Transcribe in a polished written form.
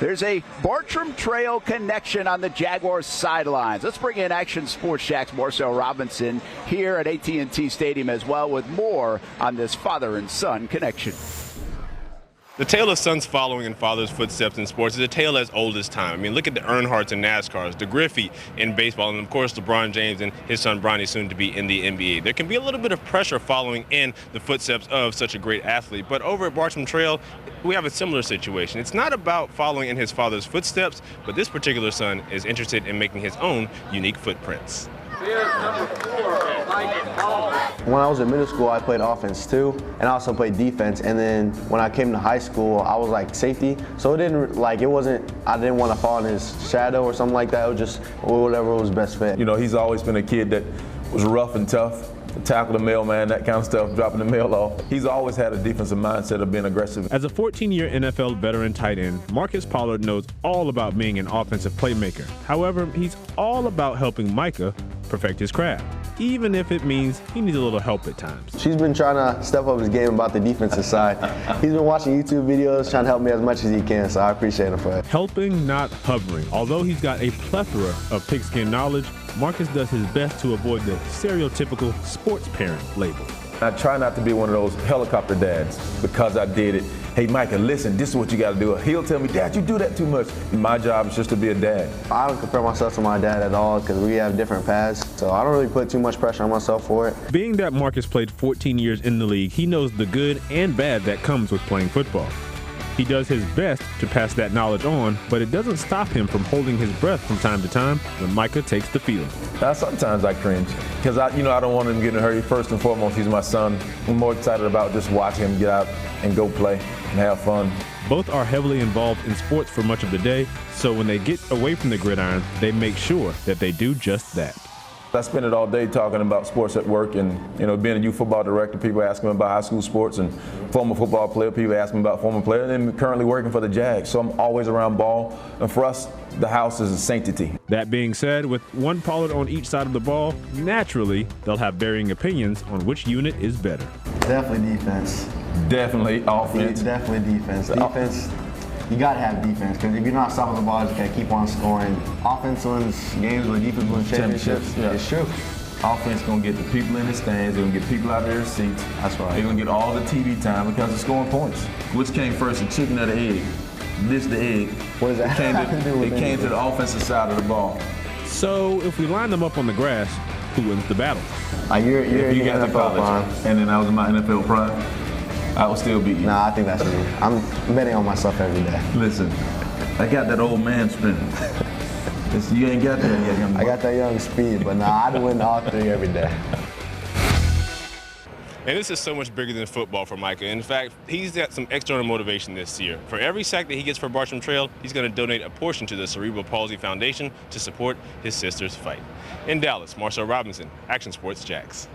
There's a Bartram Trail connection on the Jaguars sidelines. Let's bring in Action Sports Jack's Marcel Robinson here at AT&T Stadium as well with more on this father and son connection. The tale of sons following in father's footsteps in sports is a tale as old as time. I mean, look at the Earnhardts in NASCARs, the Griffey in baseball, and of course LeBron James and his son Bronny soon to be in the NBA. There can be a little bit of pressure following in the footsteps of such a great athlete, but over at Bartram Trail, we have a similar situation. It's not about following in his father's footsteps, but this particular son is interested in making his own unique footprints. When I was in middle school, I played offense too, and I also played defense. And then when I came to high school, I was like safety. So I didn't want to fall in his shadow or something like that. It was just whatever was best fit. You know, he's always been a kid that was rough and tough, tackle the mailman, that kind of stuff, dropping the mail off. He's always had a defensive mindset of being aggressive. As a 14-year NFL veteran tight end, Marcus Pollard knows all about being an offensive playmaker. However, he's all about helping MICAH perfect his craft, even if it means he needs a little help at times. She's been trying to step up his game about the defensive side. He's been watching YouTube videos, trying to help me as much as he can, so I appreciate him for it. Helping, not hovering. Although he's got a plethora of pigskin knowledge, Marcus does his best to avoid the stereotypical sports parent label. I try not to be one of those helicopter dads because I did it. Hey, Micah, listen, this is what you got to do. He'll tell me, Dad, you do that too much. My job is just to be a dad. I don't compare myself to my dad at all because we have different paths, so I don't really put too much pressure on myself for it. Being that Marcus played 14 years in the league, he knows the good and bad that comes with playing football. He does his best to pass that knowledge on, but it doesn't stop him from holding his breath from time to time when MICAH takes the field. Sometimes I cringe because I don't want him getting hurt. First and foremost, he's my son. I'm more excited about just watching him get out and go play and have fun. Both are heavily involved in sports for much of the day, so when they get away from the gridiron, they make sure that they do just that. I spend it all day talking about sports at work, and being a youth football director, people ask me about high school sports, and former football player, people ask me about former players, and I'm currently working for the Jags, so I'm always around ball, and for us, the house is a sanctity. That being said, with one Pollard on each side of the ball, naturally, they'll have varying opinions on which unit is better. Definitely defense. Definitely offense. Definitely defense. Defense. You gotta have defense, because if you're not stopping the ball, you gotta keep on scoring. Offense wins games where defense wins championships. Yeah. It's true. Offense gonna get the people in the stands, they're gonna get people out of their seats. That's right. They're gonna get all the TV time because of scoring points. Which came first, the chicken or the egg? This the egg. What does that have to do with it? It came to the offensive side of the ball. So if we line them up on the grass, who wins the battle? You're you got the to college, prime. and then I was in my NFL prime, I will still beat you. Nah, I think that's me. I'm betting on myself every day. Listen, I got that old man strength. You ain't got that yet, young boy. I got that young speed, but nah, I'd win all three every day. And this is so much bigger than football for MICAH. In fact, he's got some external motivation this year. For every sack that he gets for Bartram Trail, he's going to donate a portion to the Cerebral Palsy Foundation to support his sister's fight. In Dallas, Marcel Robinson, Action Sports Jax.